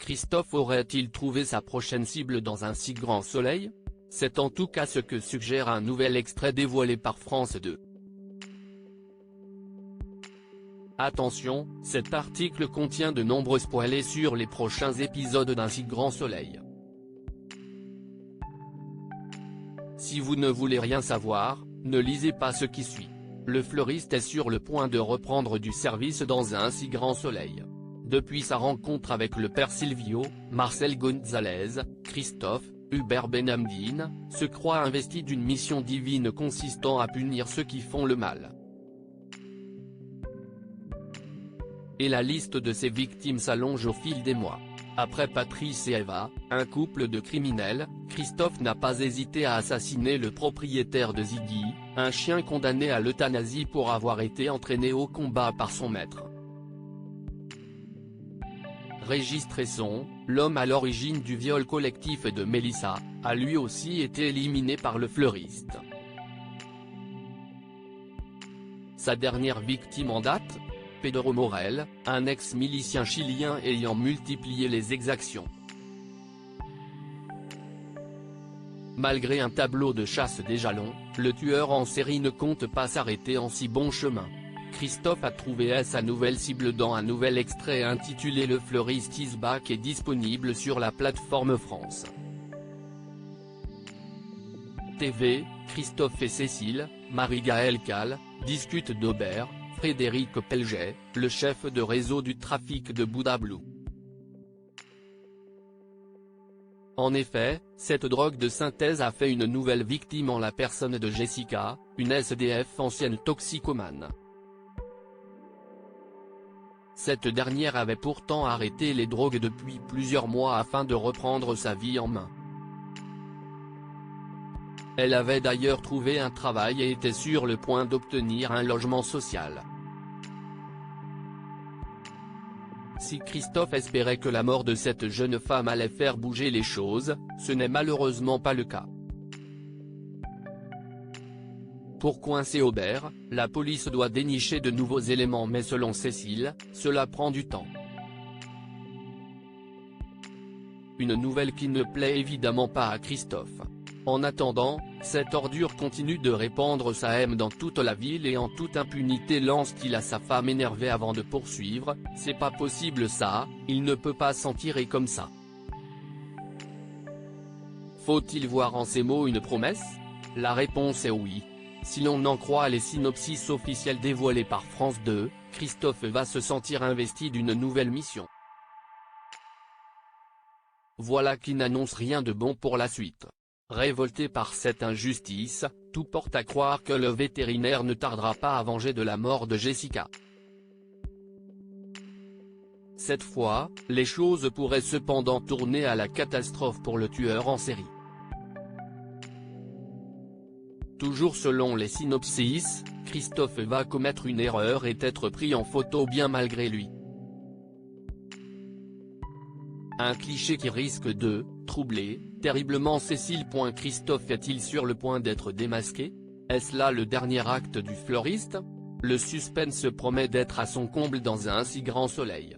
Christophe aurait-il trouvé sa prochaine cible dans un si grand soleil? C'est en tout cas ce que suggère un nouvel extrait dévoilé par France 2. Attention, cet article contient de nombreux spoilers sur les prochains épisodes d'Un si grand soleil. Si vous ne voulez rien savoir, ne lisez pas ce qui suit. Le fleuriste est sur le point de reprendre du service dans Un si grand soleil. Depuis sa rencontre avec le père Silvio, Marcel Gonzalez, Christophe, Hubert Benhamdine, se croit investi d'une mission divine consistant à punir ceux qui font le mal. Et la liste de ses victimes s'allonge au fil des mois. Après Patrice et Eva, un couple de criminels, Christophe n'a pas hésité à assassiner le propriétaire de Ziggy, un chien condamné à l'euthanasie pour avoir été entraîné au combat par son maître. Régis Tresson, l'homme à l'origine du viol collectif de Mélissa, a lui aussi été éliminé par le fleuriste. Sa dernière victime en date? Pedro Morel, un ex-milicien chilien ayant multiplié les exactions. Malgré un tableau de chasse déjà long, le tueur en série ne compte pas s'arrêter en si bon chemin. Christophe a trouvé sa nouvelle cible dans un nouvel extrait intitulé Le fleuriste is back et disponible sur la plateforme France TV. Christophe et Cécile, Marie-Gaëlle Cal, discutent d'Aubert, Frédéric Pelget, le chef de réseau du trafic de Bouddha Blue. En effet, cette drogue de synthèse a fait une nouvelle victime en la personne de Jessica, une SDF ancienne toxicomane. Cette dernière avait pourtant arrêté les drogues depuis plusieurs mois afin de reprendre sa vie en main. Elle avait d'ailleurs trouvé un travail et était sur le point d'obtenir un logement social. Si Christophe espérait que la mort de cette jeune femme allait faire bouger les choses, ce n'est malheureusement pas le cas. Pour coincer Aubert, la police doit dénicher de nouveaux éléments mais selon Cécile, cela prend du temps. Une nouvelle qui ne plaît évidemment pas à Christophe. En attendant, cette ordure continue de répandre sa haine dans toute la ville et en toute impunité lance-t-il à sa femme énervée avant de poursuivre, « C'est pas possible ça, il ne peut pas s'en tirer comme ça. » Faut-il voir en ces mots une promesse? La réponse est oui. Si l'on en croit les synopsis officiels dévoilés par France 2, Christophe va se sentir investi d'une nouvelle mission. Voilà qui n'annonce rien de bon pour la suite. Révolté par cette injustice, tout porte à croire que le vétérinaire ne tardera pas à venger de la mort de Jessica. Cette fois, les choses pourraient cependant tourner à la catastrophe pour le tueur en série. Toujours selon les synopsis, Christophe va commettre une erreur et être pris en photo bien malgré lui. Un cliché qui risque de troubler terriblement Cécile. Christophe est-il sur le point d'être démasqué? Est-ce là le dernier acte du fleuriste? Le suspense promet d'être à son comble dans Un si grand soleil.